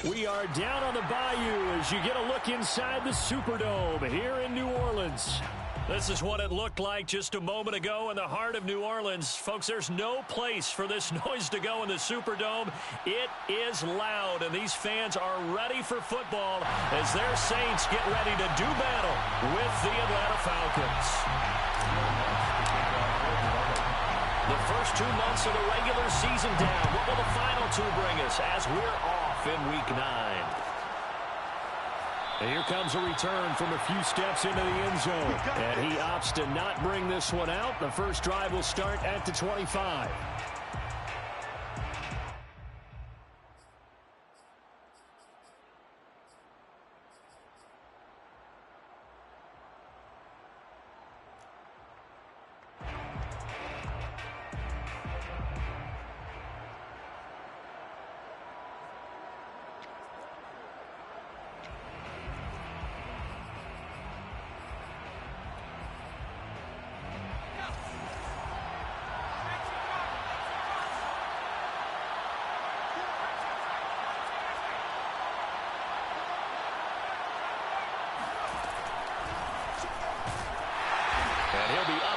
We are down on the bayou as you get a look inside the Superdome here in New Orleans. This is what it looked like just a moment ago in the heart of New Orleans. Folks, there's no place for this noise to go in the Superdome. It is loud, and these fans are ready for football as their Saints get ready to do battle with the Atlanta Falcons. The first 2 months of the regular season down. What will the final 2 bring us as we're off in Week 9? And here comes a return from a few steps into the end zone. And he opts to not bring this one out. The first drive will start at the 25.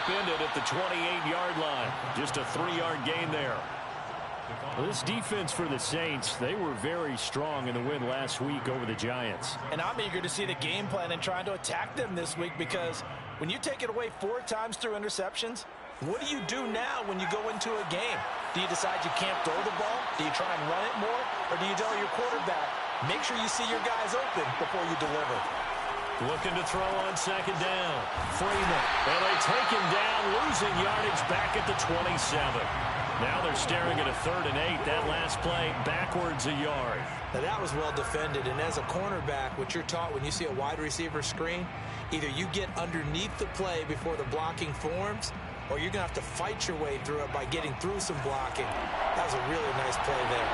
Upended at the 28-yard line. Just a 3-yard gain there. Well, this defense for the Saints, they were very strong in the win last week over the Giants. And I'm eager to see the game plan and trying to attack them this week, because when you take it away 4 times through interceptions, what do you do now when you go into a game? Do you decide you can't throw the ball? Do you try and run it more? Or do you tell your quarterback, make sure you see your guys open before you deliver? Looking to throw on second down. Freeman. And they take him down, losing yardage back at the 27. Now they're staring at a 3rd and 8. That last play backwards a yard. Now that was well defended. And as a cornerback, what you're taught when you see a wide receiver screen, either you get underneath the play before the blocking forms, or you're going to have to fight your way through it by getting through some blocking. That was a really nice play there.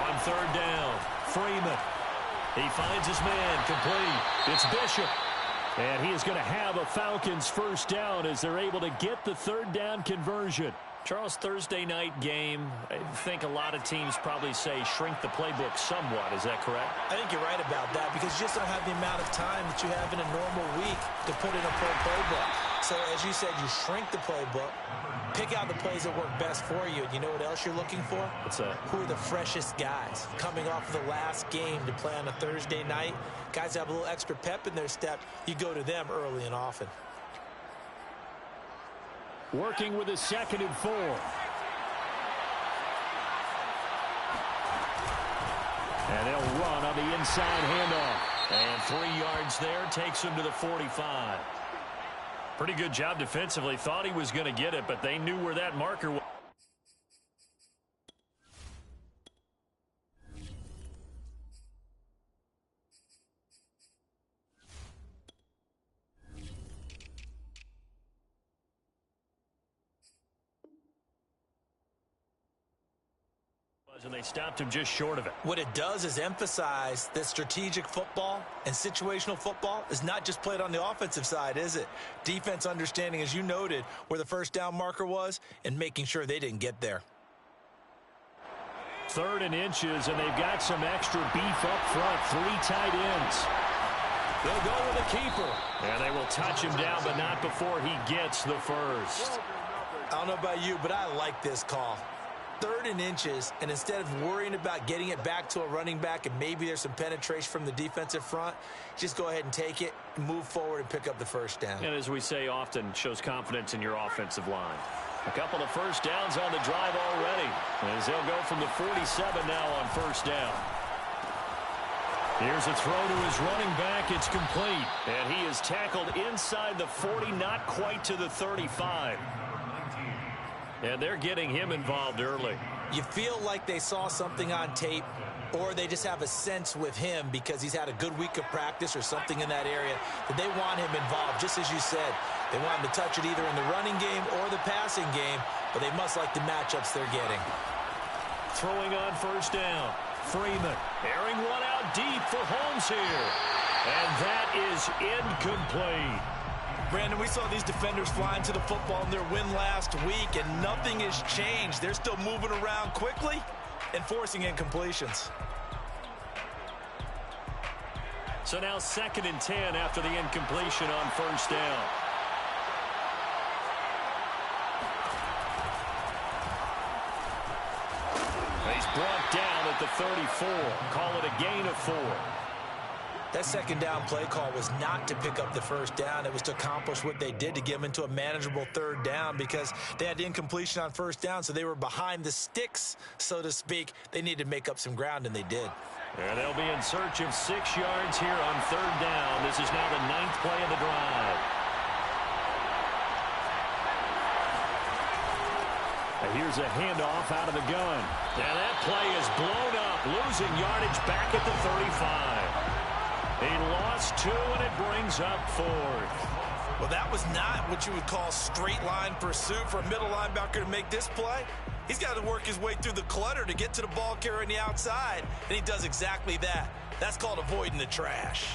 On 3rd down. Freeman. He finds his man complete. It's Bishop. And he is going to have a Falcons first down as they're able to get the 3rd down conversion. Charles, Thursday night game, I think a lot of teams probably say shrink the playbook somewhat. Is that correct? I think you're right about that, because you just don't have the amount of time that you have in a normal week to put in a full playbook. So as you said, you shrink the playbook, pick out the plays that work best for you. You know what else you're looking for? What's that? Who are the freshest guys coming off of the last game to play on a Thursday night? Guys have a little extra pep in their step. You go to them early and often. Working with a 2nd and 4. And they'll run on the inside handoff. And 3 yards there takes him to the 45. Pretty good job defensively. Thought he was going to get it, but they knew where that marker was. And they stopped him just short of it. What it does is emphasize that strategic football and situational football is not just played on the offensive side, is it? Defense understanding, as you noted, where the first down marker was and making sure they didn't get there. 3rd and inches, and they've got some extra beef up front. 3 tight ends. They'll go with a keeper. And they will touch him down, but not before he gets the first. I don't know about you, but I like this call. 3rd and inches, and instead of worrying about getting it back to a running back and maybe there's some penetration from the defensive front, just go ahead and take it, move forward, and pick up the first down. And as we say often, shows confidence in your offensive line. A couple of first downs on the drive already, as they'll go from the 47 now on first down. Here's a throw to his running back. It's complete, and he is tackled inside the 40, not quite to the 35. And they're getting him involved early. You feel like they saw something on tape, or they just have a sense with him because he's had a good week of practice or something in that area that they want him involved. Just as you said, they want him to touch it either in the running game or the passing game, but they must like the matchups they're getting. Throwing on first down. Freeman airing one out deep for Holmes here. And that is incomplete. Brandon, we saw these defenders flying to the football in their win last week, and nothing has changed. They're still moving around quickly and forcing incompletions. So now 2nd and 10 after the incompletion on first down. He's brought down at the 34. Call it a gain of 4. That 2nd down play call was not to pick up the first down. It was to accomplish what they did, to get them into a manageable 3rd down, because they had incompletion on first down, so they were behind the sticks, so to speak. They needed to make up some ground, and they did. And they'll be in search of 6 yards here on 3rd down. This is now the 9th play of the drive. And here's a handoff out of the gun. And that play is blown up, losing yardage back at the 35. He lost 2, and it brings up 4th. Well, that was not what you would call straight line pursuit for a middle linebacker to make this play. He's got to work his way through the clutter to get to the ball carrier on the outside, and he does exactly that. That's called avoiding the trash.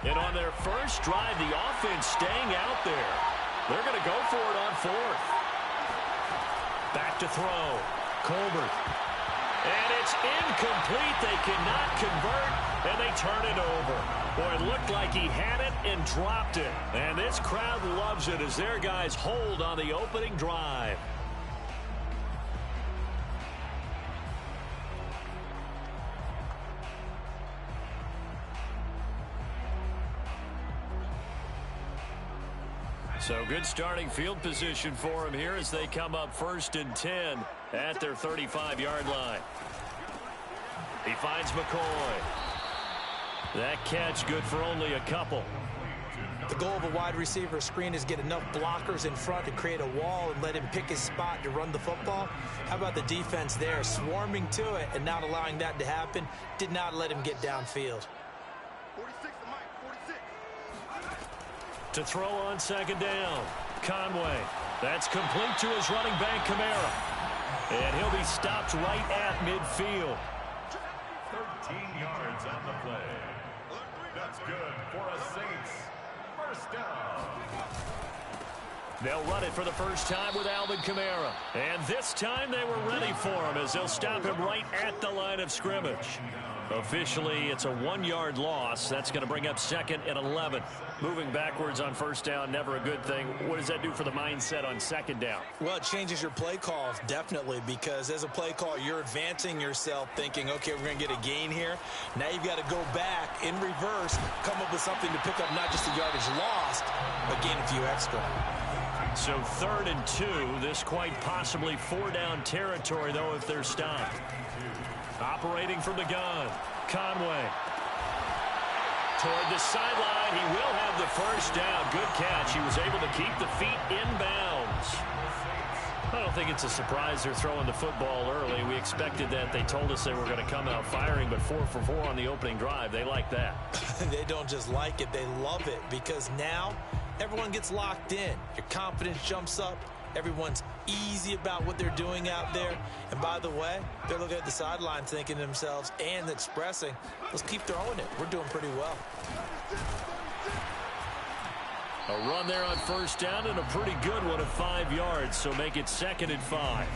And on their first drive, the offense staying out there. They're going to go for it on 4th. Back to throw. Colbert. And it's incomplete. They cannot convert, and they turn it over. Boy, it looked like he had it and dropped it. And this crowd loves it as their guys hold on the opening drive. So good starting field position for him here as they come up 1st and 10 at their 35-yard line. He finds McCoy. That catch good for only a couple. The goal of a wide receiver screen is get enough blockers in front to create a wall and let him pick his spot to run the football. How about the defense there, swarming to it and not allowing that to happen? Did not let him get downfield. To throw on 2nd down. Conway. That's complete to his running back, Kamara. And he'll be stopped right at midfield. 13 yards on the play. That's good for a Saints. First down. They'll run it for the first time with Alvin Kamara. And this time they were ready for him as they'll stop him right at the line of scrimmage. Officially, it's a 1-yard loss. That's going to bring up 2nd and 11. Moving backwards on first down, never a good thing. What does that do for the mindset on 2nd down? Well, it changes your play call, definitely, because as a play call, you're advancing yourself thinking, okay, we're going to get a gain here. Now you've got to go back in reverse, come up with something to pick up not just the yardage lost, but gain a few extra. So 3rd and 2, this quite possibly 4-down territory, though, if they're stopped. Operating from the gun, Conway. Toward the sideline, he will have the first down. Good catch. He was able to keep the feet in bounds. I don't think it's a surprise they're throwing the football early. We expected that. They told us they were going to come out firing, but 4 for 4 on the opening drive. They like that. They don't just like it, they love it, because now everyone gets locked in. Your confidence jumps up. Everyone's easy about what they're doing out there. And by the way, they're looking at the sideline thinking to themselves and expressing, let's keep throwing it. We're doing pretty well. A run there on first down and a pretty good one of 5 yards, so make it 2nd and 5.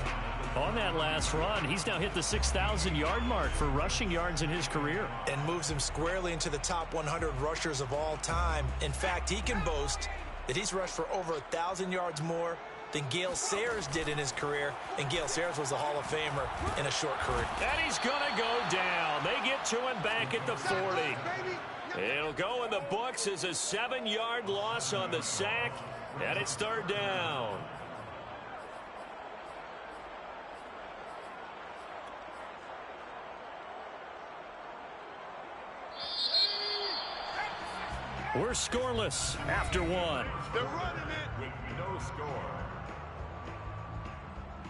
On that last run, he's now hit the 6,000-yard mark for rushing yards in his career. And moves him squarely into the top 100 rushers of all time. In fact, he can boast that he's rushed for over 1,000 yards more than Gale Sayers did in his career, and Gale Sayers was a Hall of Famer in a short career. And he's going to go down. They get to him back at the 40. It'll go in the books as a 7-yard loss on the sack, and it's 3rd down. We're scoreless after one. They're running it with no score.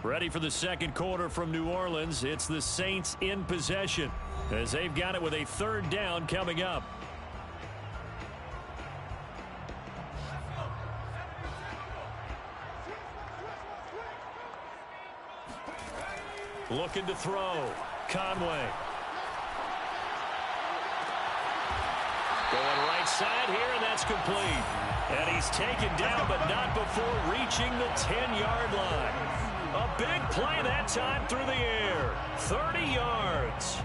Ready for the second quarter from New Orleans. It's the Saints in possession as they've got it with a third down coming up. Looking to throw. Conway. Going right side here, and that's complete. And he's taken down, but not before reaching the 10-yard line. A big play that time through the air. 30 yards.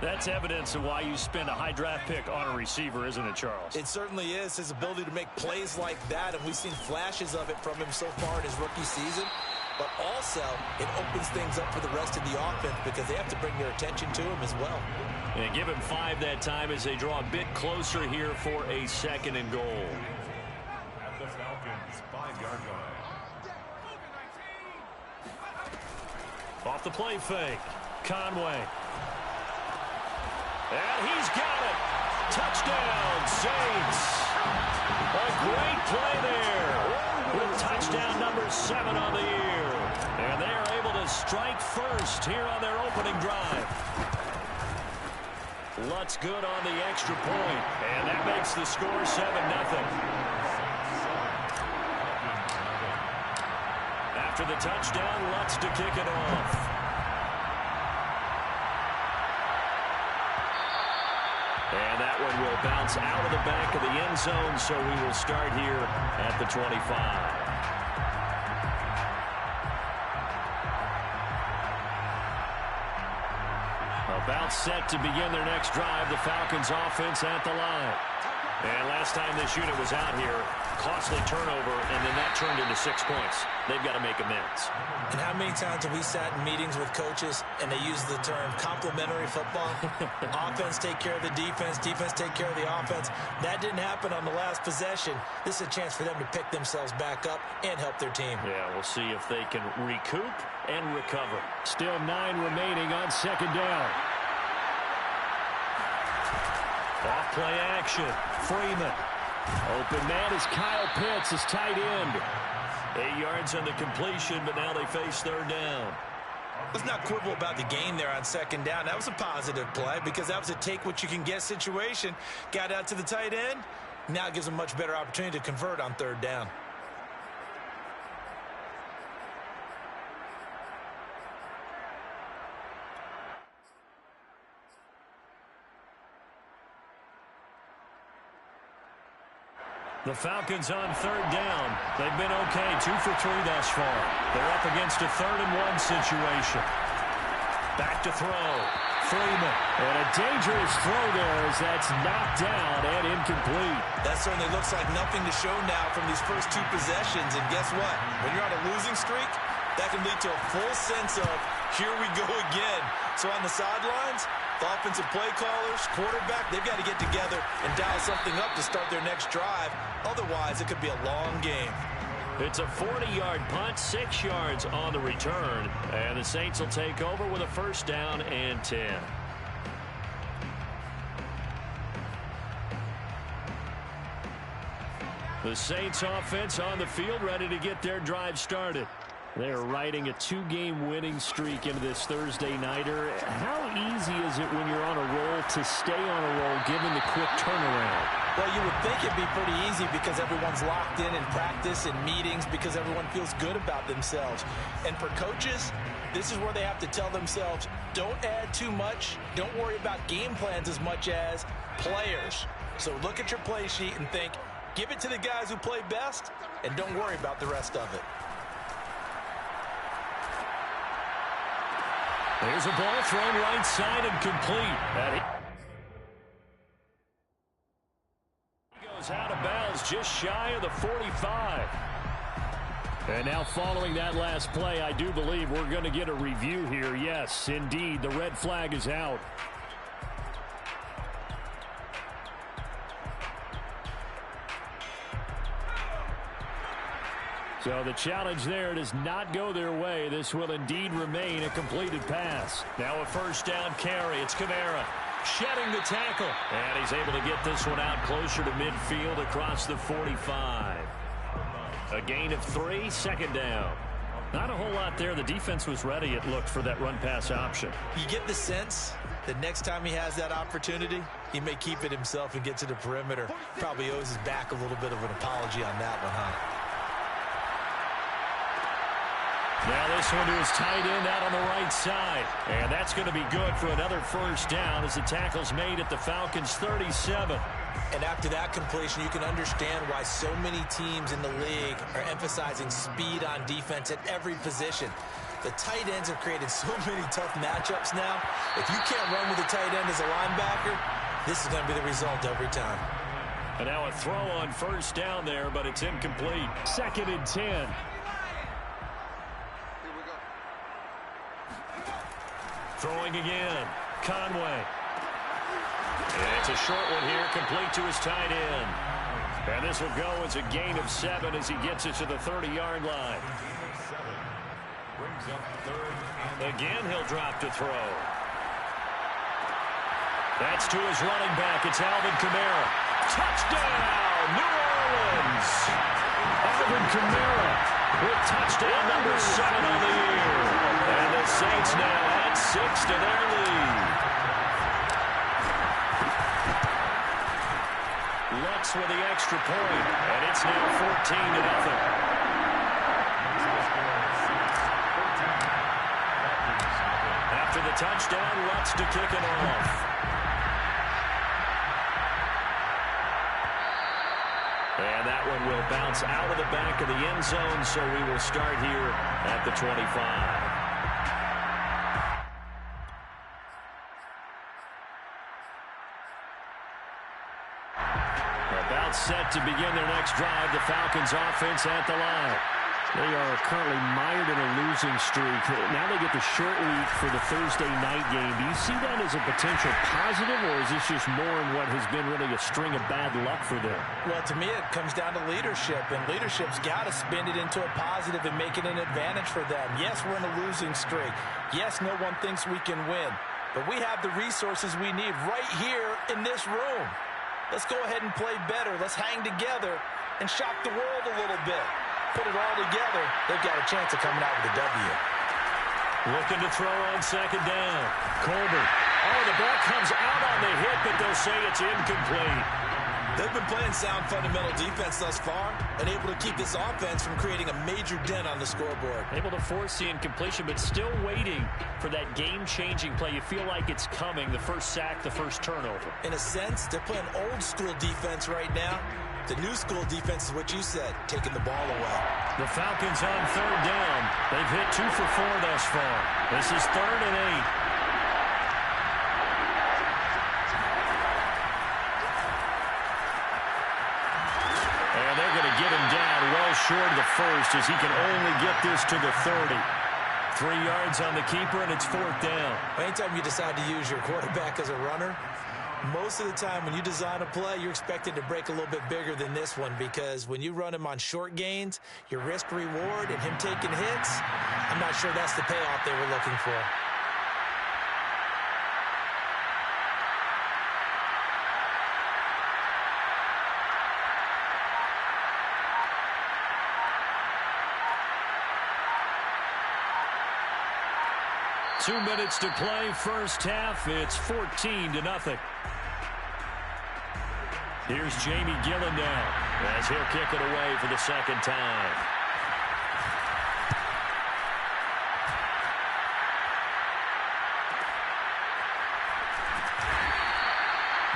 That's evidence of why you spend a high draft pick on a receiver, isn't it, Charles? It certainly is. His ability to make plays like that, and we've seen flashes of it from him so far in his rookie season. But also, it opens things up for the rest of the offense because they have to bring their attention to him as well. And give him 5 that time as they draw a bit closer here for a second and goal. At the Falcons' 5-yard line. Off the play fake. Conway. And he's got it. Touchdown, Saints. A great play there. With touchdown number 7 on the year. And they are able to strike first here on their opening drive. Lutz good on the extra point. And that makes the score 7-0. After the touchdown, Lutz to kick it off. And that one will bounce out of the back of the end zone, so we will start here at the 25. About set to begin their next drive, the Falcons offense at the line. And last time this unit was out here, costly turnover, and then that turned into 6 points. They've got to make amends. And how many times have we sat in meetings with coaches and they use the term complementary football? Offense take care of the defense, defense take care of the offense. That didn't happen on the last possession. This is a chance for them to pick themselves back up and help their team. Yeah, we'll see if they can recoup and recover. Still 9 remaining on second down. Off play action. Freeman. Open man is Kyle Pitts, his tight end. 8 yards on the completion, but now they face third down. Let's not quibble about the gain there on second down. That was a positive play because that was a take-what-you-can-get situation. Got out to the tight end. Now it gives them a much better opportunity to convert on third down. The Falcons on third down. They've been okay, 2 for 3 thus far. They're up against a 3rd-and-1 situation. Back to throw. Freeman. And a dangerous throw there as that's knocked down and incomplete. That certainly looks like nothing to show now from these first 2 possessions. And guess what? When you're on a losing streak, that can lead to a full sense of, here we go again. So on the sidelines, the offensive play callers, quarterback, they've got to get together and dial something up to start their next drive. Otherwise, it could be a long game. It's a 40-yard punt, 6 yards on the return. And the Saints will take over with a first down and 10. The Saints offense on the field, ready to get their drive started. They're riding a 2-game winning streak into this Thursday nighter. How easy is it when you're on a roll to stay on a roll given the quick turnaround? Well, you would think it'd be pretty easy because everyone's locked in practice and meetings because everyone feels good about themselves. And for coaches, this is where they have to tell themselves, don't add too much. Don't worry about game plans as much as players. So look at your play sheet and think, give it to the guys who play best and don't worry about the rest of it. There's a ball thrown right side and complete. He goes out of bounds just shy of the 45. And now following that last play, I do believe we're going to get a review here. Yes, indeed, the red flag is out. So the challenge there does not go their way. This will indeed remain a completed pass. Now a first down carry. It's Kamara. shedding the tackle. And he's able to get this one out closer to midfield across the 45. A gain of 3, second down. Not a whole lot there. The defense was ready, it looked, for that run-pass option. You get the sense that next time he has that opportunity, he may keep it himself and get to the perimeter. Probably owes his back a little bit of an apology on that one, huh? Now this one to his tight end out on the right side. And that's going to be good for another first down as the tackle's made at the Falcons' 37. And after that completion, you can understand why so many teams in the league are emphasizing speed on defense at every position. The tight ends have created so many tough matchups now. If you can't run with a tight end as a linebacker, this is going to be the result every time. And now a throw on first down there, but it's incomplete. 2nd and 10. Throwing again. Conway. And it's a short one here, complete to his tight end. And this will go as a gain of 7 as he gets it to the 30-yard line. Again, he'll drop to throw. That's to his running back. It's Alvin Kamara. Touchdown, New Orleans. Alvin Kamara with touchdown number 7 on the year. And the Saints now add 6 to their lead. Lutz with the extra point, and it's now 14-0. After the touchdown, Lutz to kick it off. And that one will bounce out of the back of the end zone, so we will start here at the 25. About set to begin their next drive, the Falcons offense at the line. They are currently mired in a losing streak. Now they get the short week for the Thursday night game. Do you see that as a potential positive, or is this just more in what has been really a string of bad luck for them? Well, to me, it comes down to leadership, and leadership's got to spin it into a positive and make it an advantage for them. Yes, we're in a losing streak. Yes, no one thinks we can win, but we have the resources we need right here in this room. Let's go ahead and play better. Let's hang together and shock the world a little bit. Put it all together, they've got a chance of coming out with a W. Looking to throw on second down. Colbert. Oh, the ball comes out on the hit, but they'll say it's incomplete. They've been playing sound fundamental defense thus far and able to keep this offense from creating a major dent on the scoreboard. Able to force the incompletion, but still waiting for that game-changing play. You feel like it's coming, the first sack, the first turnover. In a sense, they're playing old-school defense right now. The new school defense is what you said, taking the ball away. The Falcons on third down. They've hit 2 for 4 thus far. This is 3rd and 8. And they're going to get him down well short of the first as he can only get this to the 30. 3 yards on the keeper, and it's 4th down. Anytime you decide to use your quarterback as a runner, most of the time when you design a play, you're expected to break a little bit bigger than this one, because when you run him on short gains, your risk reward and him taking hits, I'm not sure that's the payoff they were looking for. Two minutes to play, first half. It's 14-0. Here's Jamie Gillen now as he'll kick it away for the second time.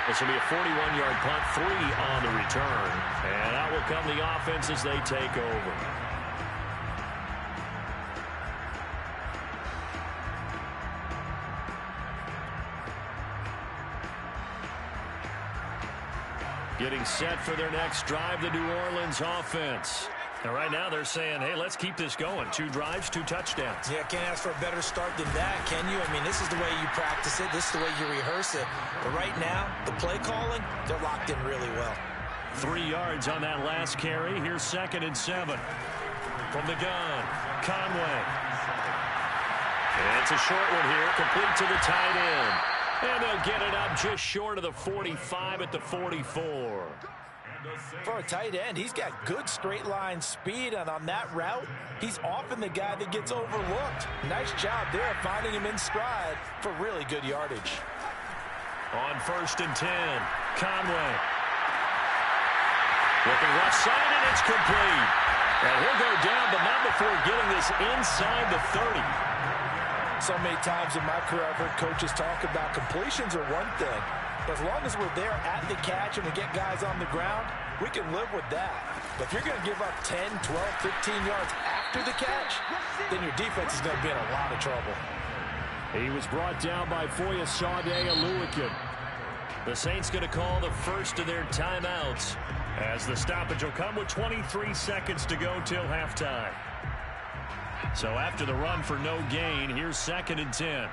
This will be a 41-yard punt, 3 on the return. And out will come the offense as they take over. Getting set for their next drive, the New Orleans offense. And right now they're saying, hey, let's keep this going. 2 drives, 2 touchdowns. Yeah, can't ask for a better start than that, can you? I mean, this is the way you practice it. This is the way you rehearse it. But right now, the play calling, they're locked in really well. 3 yards on that last carry. Here's 2nd and 7. From the gun, Conway. And it's a short one here, complete to the tight end. And they'll get it up just short of the 45 at the 44. For a tight end, he's got good straight line speed, and on that route, he's often the guy that gets overlooked. Nice job there finding him in stride for really good yardage. On 1st and 10, Conway. Looking left side, and it's complete. And he'll go down, but not before getting this inside the 30. So many times in my career, I've heard coaches talk about completions are one thing. But as long as we're there at the catch and we get guys on the ground, we can live with that. But if you're going to give up 10, 12, 15 yards after the catch, then your defense is going to be in a lot of trouble. He was brought down by Foyesade Aluakin. The Saints going to call the first of their timeouts as the stoppage will come with 23 seconds to go till halftime. So after the run for no gain, here's 2nd and 10.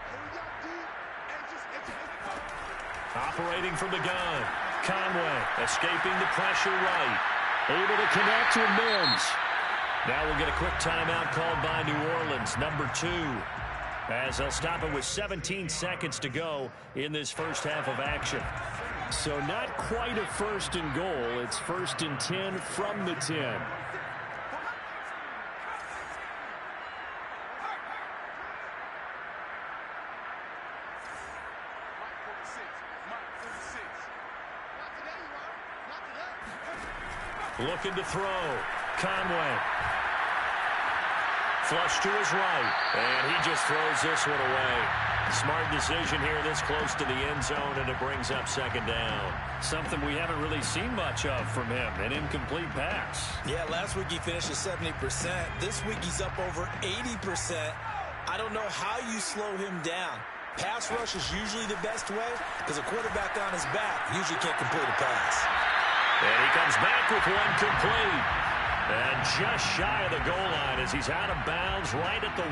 Operating from the gun. Conway escaping the pressure right. Able to connect with Mims. Now we'll get a quick timeout called by New Orleans, number 2. As they'll stop it with 17 seconds to go in this first half of action. So not quite a 1st and goal. It's 1st and 10 from the 10. Looking to throw. Conway. Flush to his right. And he just throws this one away. Smart decision here this close to the end zone, and it brings up 2nd down. Something we haven't really seen much of from him, an incomplete pass. Yeah, last week he finished at 70%. This week he's up over 80%. I don't know how you slow him down. Pass rush is usually the best way because a quarterback on his back usually can't complete a pass. And he comes back with one complete. And just shy of the goal line as he's out of bounds right at the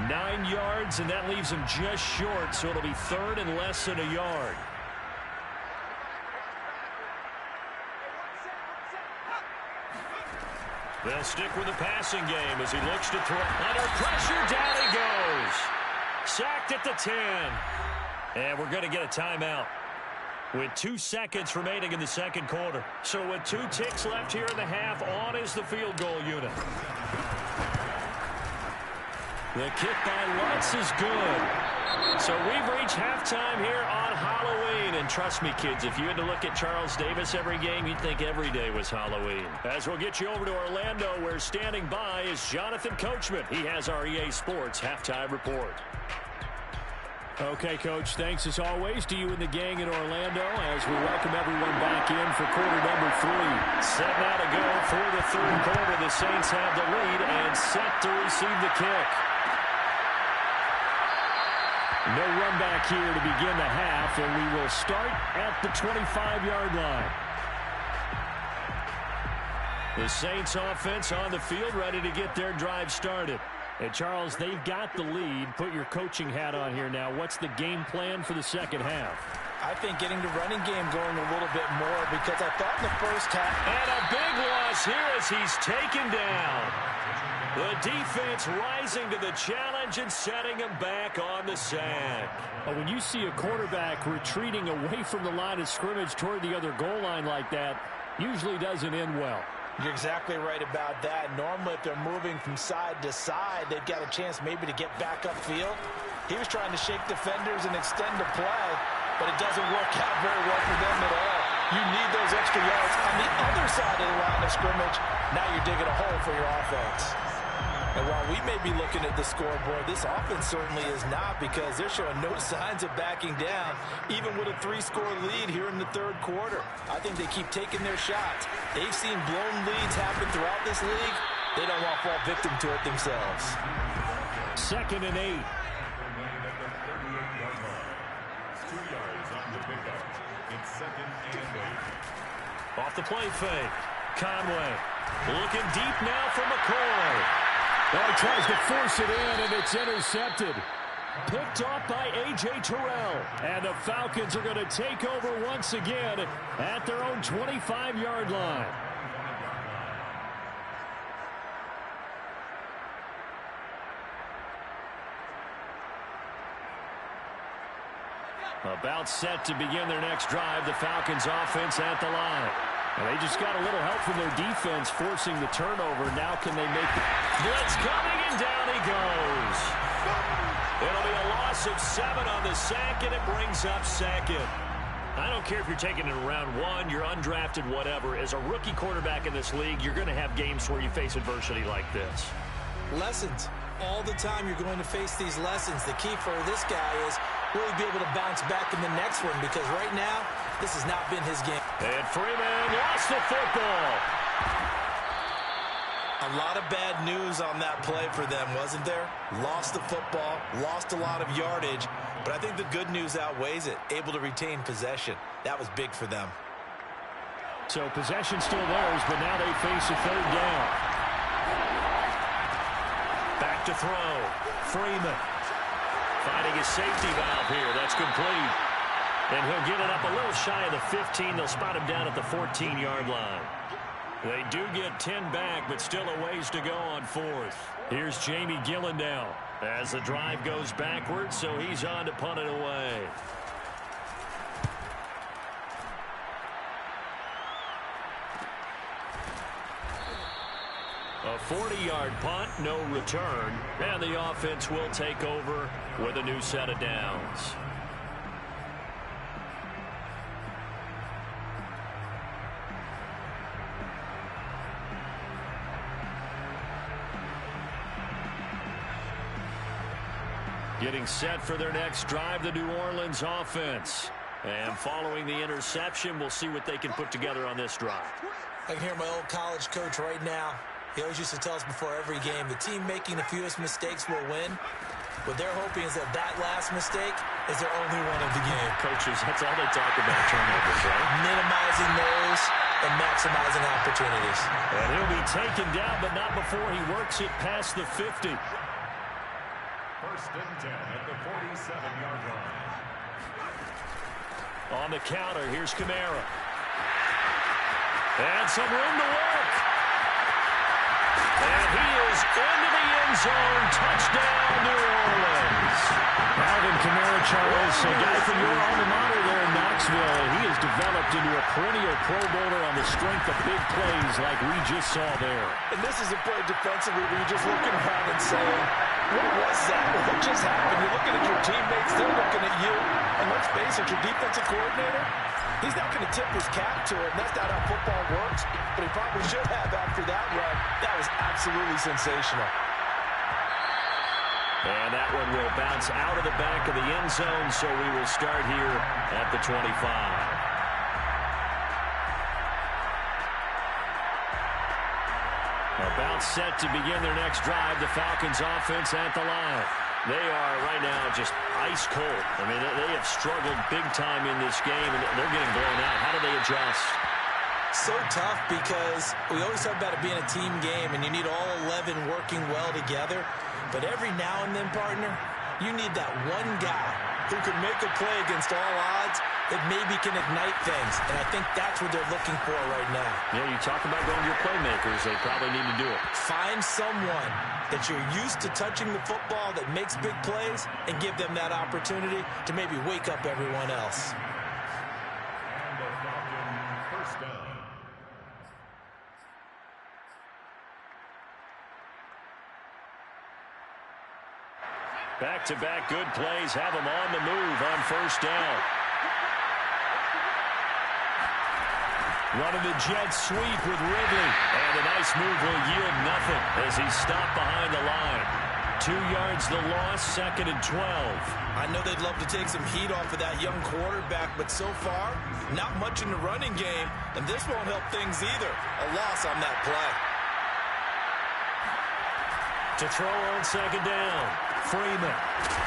1. 9 yards, and that leaves him just short, so it'll be 3rd and less than a yard. They'll stick with the passing game as he looks to throw. Under pressure, down he goes. Sacked at the 10. And we're going to get a timeout with 2 seconds remaining in the 2nd quarter. So with 2 ticks left here in the half, on is the field goal unit. The kick by Lutz is good. So we've reached halftime here on Halloween. And trust me, kids, if you had to look at Charles Davis every game, you'd think every day was Halloween. As we'll get you over to Orlando, where standing by is Jonathan Coachman. He has our EA Sports halftime report. Okay, Coach, thanks as always to you and the gang in Orlando as we welcome everyone back in for quarter number 3. Set now to go for the 3rd quarter. The Saints have the lead and set to receive the kick. No run back here to begin the half, and we will start at the 25-yard line. The Saints offense on the field ready to get their drive started. And, Charles, they've got the lead. Put your coaching hat on here now. What's the game plan for the second half? I think getting the running game going a little bit more because I thought in the first half. And a big loss here as he's taken down. The defense rising to the challenge and setting him back on the sack. When you see a quarterback retreating away from the line of scrimmage toward the other goal line like that, usually doesn't end well. You're exactly right about that. Normally, if they're moving from side to side, they've got a chance maybe to get back upfield. He was trying to shake defenders and extend the play, but it doesn't work out very well for them at all. You need those extra yards on the other side of the line of scrimmage. Now you're digging a hole for your offense. And while we may be looking at the scoreboard, this offense certainly is not because they're showing no signs of backing down, even with a 3-score lead here in the 3rd quarter. I think they keep taking their shots. They've seen blown leads happen throughout this league. They don't want to fall victim to it themselves. 2nd and 8. 2 yards on the pickup. It's 2nd and 8. Off the play fake. Conway looking deep now for McCoy. Well, he tries to force it in, and it's intercepted. Picked off by A.J. Terrell. And the Falcons are going to take over once again at their own 25-yard line. About set to begin their next drive. The Falcons offense at the line. And they just got a little help from their defense forcing the turnover. Now can they make the blitz coming, and down he goes. It'll be a loss of 7 on the sack, and it brings up second. I don't care if you're taking it in round 1, you're undrafted, whatever. As a rookie quarterback in this league, you're going to have games where you face adversity like this. Lessons. All the time you're going to face these lessons. The key for this guy is really be able to bounce back in the next one, because right now, this has not been his game. And Freeman lost the football. A lot of bad news on that play for them, wasn't there? Lost the football, lost a lot of yardage, but I think the good news outweighs it. Able to retain possession. That was big for them. So possession still theirs, but now they face a 3rd down. Back to throw. Freeman finding his safety valve here. That's complete. And he'll get it up a little shy of the 15. They'll spot him down at the 14-yard line. They do get 10 back, but still a ways to go on 4th. Here's Jamie Gillen now as the drive goes backwards, so he's on to punt it away. A 40-yard punt, no return, and the offense will take over with a new set of downs. Getting set for their next drive, the New Orleans offense. And following the interception, we'll see what they can put together on this drive. I can hear my old college coach right now. He always used to tell us before every game, the team making the fewest mistakes will win. What they're hoping is that that last mistake is their only one of the game. Coaches, that's all they talk about, turnovers, right? Minimizing those and maximizing opportunities. And he'll be taken down, but not before he works it past the 50. 1st and 10 at the 47-yard line. On the counter, here's Kamara. And some room to work. And he is into the end zone. Touchdown, New Orleans. Alvin Kamara, Charles, a guy from your alma mater there in Knoxville. He has developed into a perennial Pro Bowler on the strength of big plays like we just saw there. And this is a play defensively where you're just looking around and saying, what was that? What just happened? You're looking at your teammates. They're looking at you. And let's face it, your defensive coordinator, he's not going to tip his cap to it. That's not how football works. But he probably should have after that run. That was absolutely sensational. And that one will bounce out of the back of the end zone, so we will start here at the 25. About set to begin their next drive, the Falcons offense at the line. They are right now just ice cold. I mean, they have struggled big time in this game, and they're getting blown out. How do they adjust? So tough, because we always talk about it being a team game, and you need all 11 working well together. But every now and then, partner, you need that one guy who can make a play against all odds that maybe can ignite things. And I think that's what they're looking for right now. Yeah, you talk about going to your playmakers. They probably need to do it. Find someone that you're used to touching the football that makes big plays and give them that opportunity to maybe wake up everyone else. And the Falcon 1st down. Back-to-back good plays have them on the move on 1st down. Running the jet sweep with Ridley. And a nice move will yield nothing as he's stopped behind the line. 2 yards the loss, 2nd and 12. I know they'd love to take some heat off of that young quarterback, but so far, not much in the running game, and this won't help things either. A loss on that play. To throw on 2nd down, Freeman.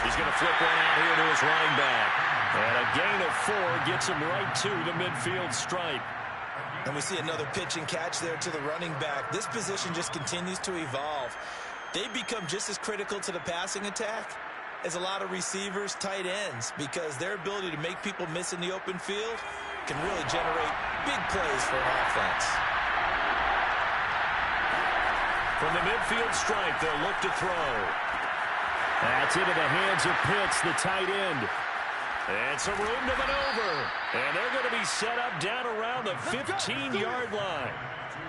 He's going to flip one out here to his running back. And a gain of 4 gets him right to the midfield stripe. And we see another pitch and catch there to the running back. This position just continues to evolve. They become just as critical to the passing attack as a lot of receivers, tight ends, because their ability to make people miss in the open field can really generate big plays for an offense. From the midfield stripe, they'll look to throw. That's into the hands of Pitts, the tight end. And some room to maneuver. And they're going to be set up down around the 15-yard line.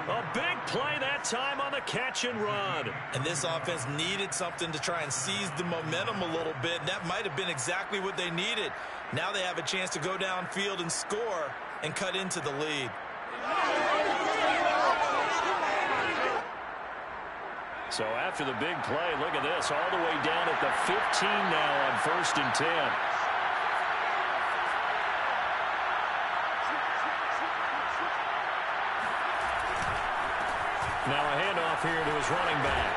A big play that time on the catch and run. And this offense needed something to try and seize the momentum a little bit. And that might have been exactly what they needed. Now they have a chance to go downfield and score and cut into the lead. So after the big play, look at this, all the way down at the 15 now on 1st and 10. Now a handoff here to his running back.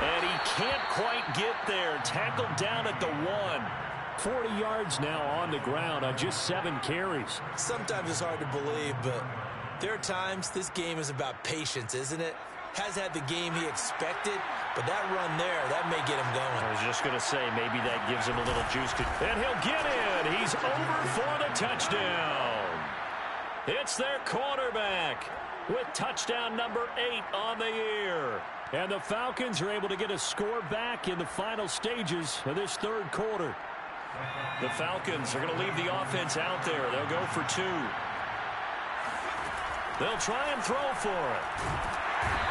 And he can't quite get there. Tackled down at the 1. 40 yards now on the ground on just 7 carries. Sometimes it's hard to believe, but there are times this game is about patience, isn't it? Has had the game he expected, but that run there, that may get him going. I was just going to say, maybe that gives him a little juice. And he'll get in. He's over for the touchdown. It's their quarterback with touchdown number 8 on the year. And the Falcons are able to get a score back in the final stages of this third quarter. The Falcons are going to leave the offense out there. They'll go for 2. They'll try and throw for it.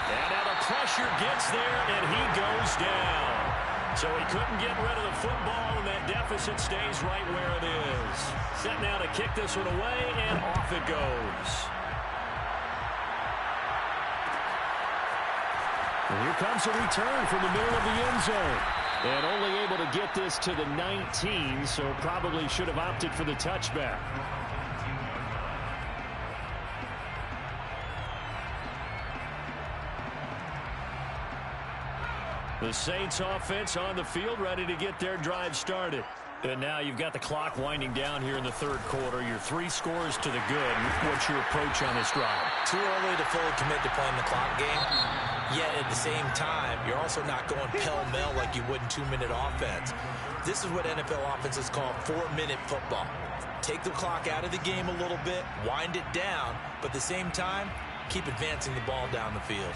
And now the pressure gets there, and he goes down. So he couldn't get rid of the football, and that deficit stays right where it is. Set now to kick this one away, and off it goes. And here comes a return from the middle of the end zone. And only able to get this to the 19, so probably should have opted for the touchback. The Saints offense on the field, ready to get their drive started. And now you've got the clock winding down here in the third quarter. Your 3 scores to the good. What's your approach on this drive? Too early to fully commit to playing the clock game. Yet at the same time, you're also not going pell-mell like you would in 2-minute offense. This is what NFL offenses call 4-minute football. Take the clock out of the game a little bit, wind it down, but at the same time, keep advancing the ball down the field.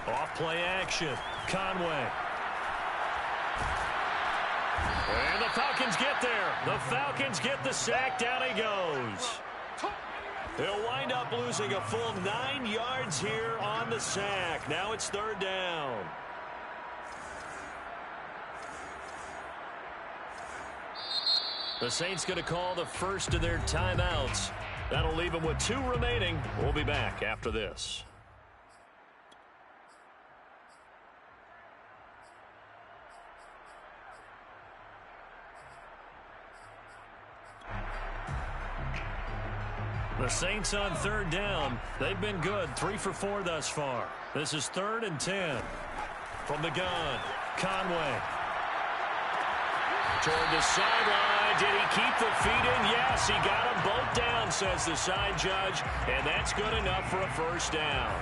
Off-play action. Conway. And the Falcons get there. The Falcons get the sack. Down he goes. They'll wind up losing a full 9 yards here on the sack. Now it's 3rd down. The Saints going to call the first of their timeouts. That'll leave them with 2 remaining. We'll be back after this. The Saints on 3rd down. They've been good. 3 for 4 thus far. This is 3rd and 10. From the gun, Conway. Toward the sideline. Did he keep the feet in? Yes, he got them both down, says the side judge. And that's good enough for a first down.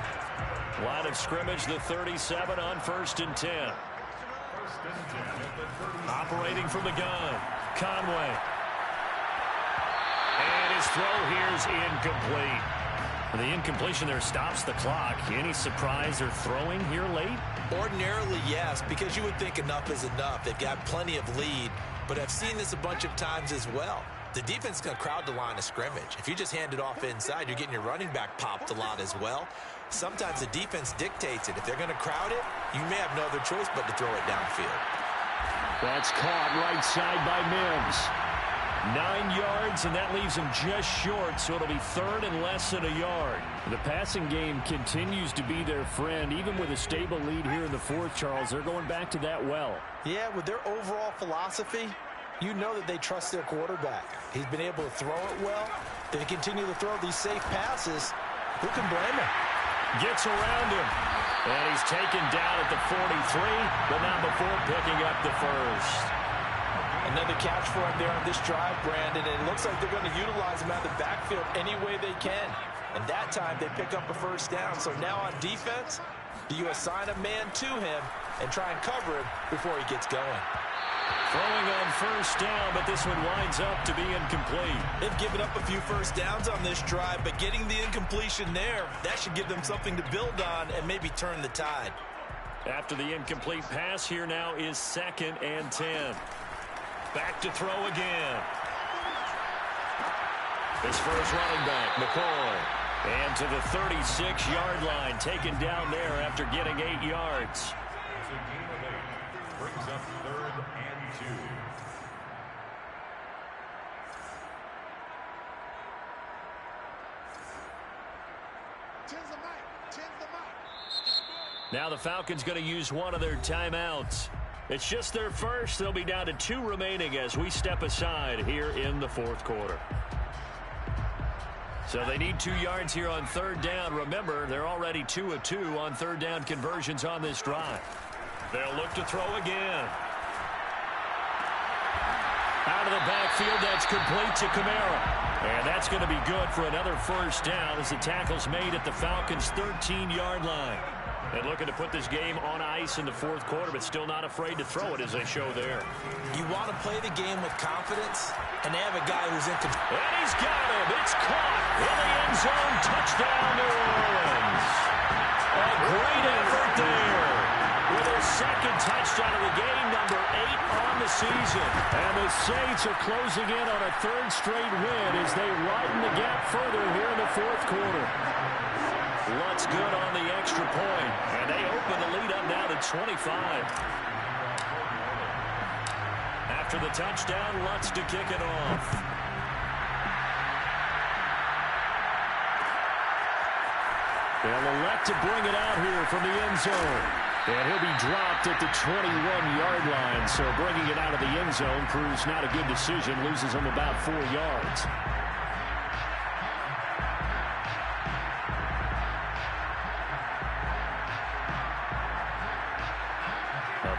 Line of scrimmage, the 37 on 1st and 10. Operating from the gun, Conway. And his throw here is incomplete. The incompletion there stops the clock. Any surprise they're throwing here late? Ordinarily, yes, because you would think enough is enough. They've got plenty of lead, but I've seen this a bunch of times as well. The defense is going to crowd the line of scrimmage. If you just hand it off inside, you're getting your running back popped a lot as well. Sometimes the defense dictates it. If they're going to crowd it, you may have no other choice but to throw it downfield. That's caught right side by Mims. 9 yards, and that leaves him just short, so it'll be 3rd and less than a yard. The passing game continues to be their friend. Even with a stable lead here in the 4th, Charles, they're going back to that well. Yeah, with their overall philosophy, you know that they trust their quarterback. He's been able to throw it well. They continue to throw these safe passes. Who can blame him? Gets around him, and he's taken down at the 43, but not before picking up the first. Another catch for him there on this drive, Brandon, and it looks like they're going to utilize him out of the backfield any way they can. And that time they pick up a first down. So now on defense, do you assign a man to him and try and cover him before he gets going? Throwing on first down, but this one winds up to be incomplete. They've given up a few first downs on this drive, but getting the incompletion there, that should give them something to build on and maybe turn the tide. After the incomplete pass, here now is 2nd and 10. Back to throw again. This for his running back, McCoy. And to the 36-yard line, taken down there after getting 8 yards. It's a gain of 8. Brings up 3rd and 2. Now the Falcons going to use one of their timeouts. It's just their first. They'll be down to 2 remaining as we step aside here in the 4th quarter. So they need 2 yards here on 3rd down. Remember, they're already 2 of 2 on 3rd down conversions on this drive. They'll look to throw again. Out of the backfield, that's complete to Kamara. And that's going to be good for another 1st down as the tackle's made at the Falcons' 13-yard line. And looking to put this game on ice in the 4th quarter, but still not afraid to throw it as they show there. You want to play the game with confidence, and they have a guy who's in control. And he's got him. It's caught in the end zone. Touchdown, New Orleans. A great effort there. With his 2nd touchdown of the game, number 8 on the season. And the Saints are closing in on a 3rd straight win as they widen the gap further here in the 4th quarter. Lutz good on the extra point, and they open the lead up now to 25. After the touchdown, Lutz to kick it off. They'll elect to bring it out here from the end zone. And he'll be dropped at the 21-yard line, so bringing it out of the end zone proves not a good decision, loses him about 4 yards.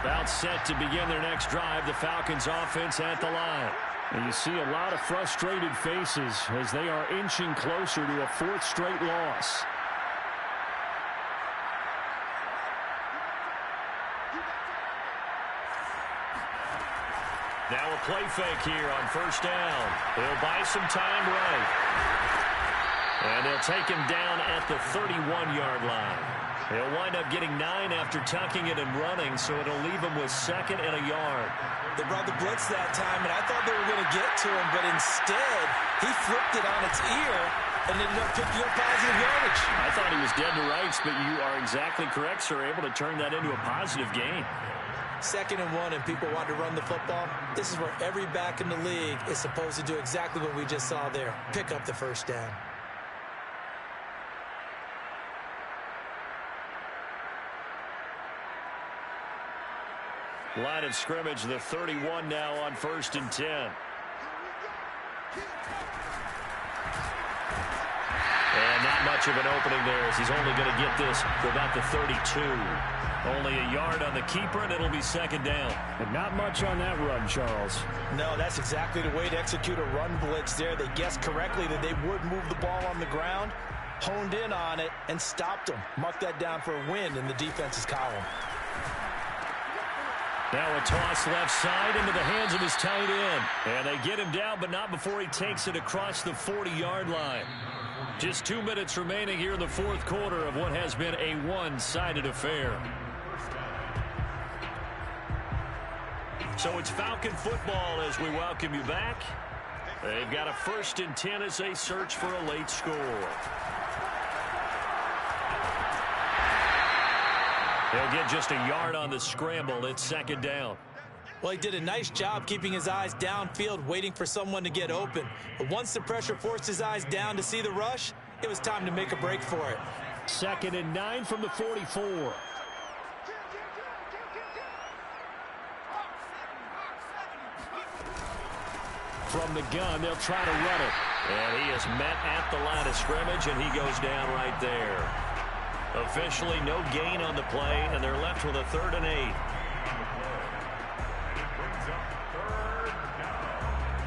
About set to begin their next drive, the Falcons offense at the line. And you see a lot of frustrated faces as they are inching closer to a 4th straight loss. Now a play fake here on 1st down. They'll buy some time right. And they'll take him down at the 31-yard line. He'll wind up getting 9 after tucking it and running, so it'll leave him with 2nd and a yard. They brought the blitz that time, and I thought they were going to get to him, but instead, he flipped it on its ear and ended up picking up positive yardage. I thought he was dead to rights, but you are exactly correct, sir. Able to turn that into a positive gain. 2nd and 1, and people want to run the football. This is where every back in the league is supposed to do exactly what we just saw there. Pick up the 1st down. Line of scrimmage, the 31 now on 1st and 10. And not much of an opening there as he's only going to get this to about the 32. Only a yard on the keeper, and it'll be 2nd down. And not much on that run, Charles. No, that's exactly the way to execute a run blitz there. They guessed correctly that they would move the ball on the ground, honed in on it, and stopped them. Mark that down for a win in the defense's column. Now a toss left side into the hands of his tight end. And they get him down, but not before he takes it across the 40-yard line. Just 2 minutes remaining here in the 4th quarter of what has been a one-sided affair. So it's Falcon football as we welcome you back. They've got a 1st and 10 as they search for a late score. He'll get just a yard on the scramble. It's 2nd down. Well, he did a nice job keeping his eyes downfield, waiting for someone to get open. But once the pressure forced his eyes down to see the rush, it was time to make a break for it. 2nd and 9 from the 44. From the gun, they'll try to run it. And he is met at the line of scrimmage, and he goes down right there. Officially no gain on the play, and they're left with a 3rd and 8.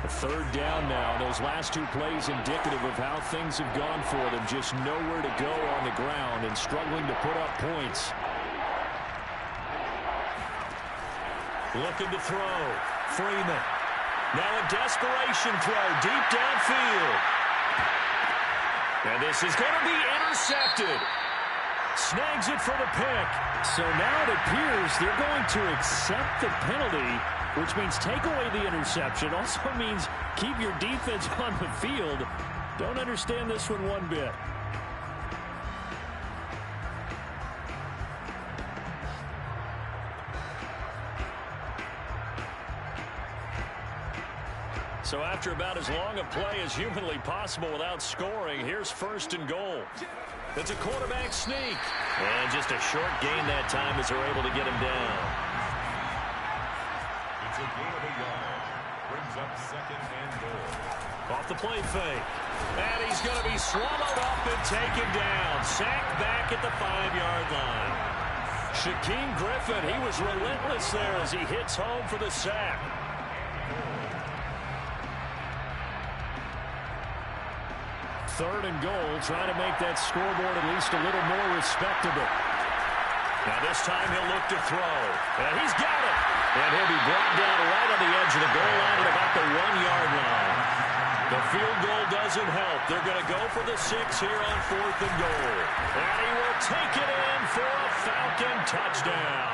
A 3rd down now. Those last 2 plays indicative of how things have gone for them. Just nowhere to go on the ground and struggling to put up points. Looking to throw. Freeman. Now a desperation throw deep downfield. And this is going to be intercepted. Snags it for the pick. So now it appears they're going to accept the penalty, which means take away the interception. Also means keep your defense on the field. Don't understand this one bit. So after about as long a play as humanly possible without scoring, here's 1st and goal. It's a quarterback sneak. And just a short gain that time as they're able to get him down. It's a gain of a yard. Brings up 2nd and goal. Off the play fake. And he's going to be swallowed up and taken down. Sacked back at the 5-yard line. Shaquem Griffin, he was relentless there as he hits home for the sack. Third and goal, trying to make that scoreboard at least a little more respectable. Now this time he'll look to throw. And he's got it. And he'll be brought down right on the edge of the goal line at about the 1-yard line. The field goal doesn't help. They're going to go for the 6 here on 4th and goal. And he will take it in for a Falcon touchdown.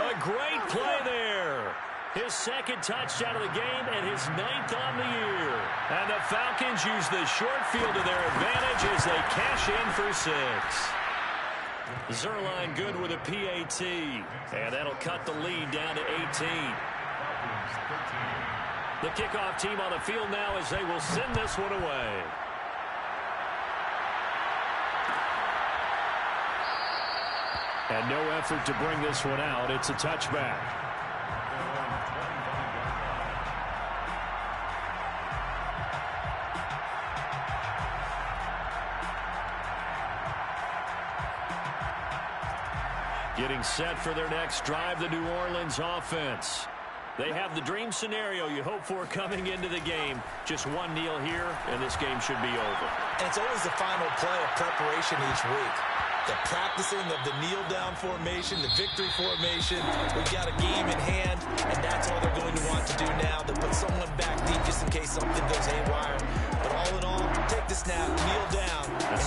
A great play there. His 2nd touchdown of the game and his 9th on the year. And the Falcons use the short field to their advantage as they cash in for 6. Zerline good with a PAT. And that'll cut the lead down to 18. The kickoff team on the field now as they will send this one away. And no effort to bring this one out. It's a touchback. Getting set for their next drive, the New Orleans offense. They have the dream scenario you hope for coming into the game. Just one kneel here, and this game should be over. And it's always the final play of preparation each week. The practicing of the kneel-down formation, the victory formation. We've got a game in hand, and that's all they're going to want to do now, to put someone back deep just in case something goes haywire. But all in all, take the snap, kneel down,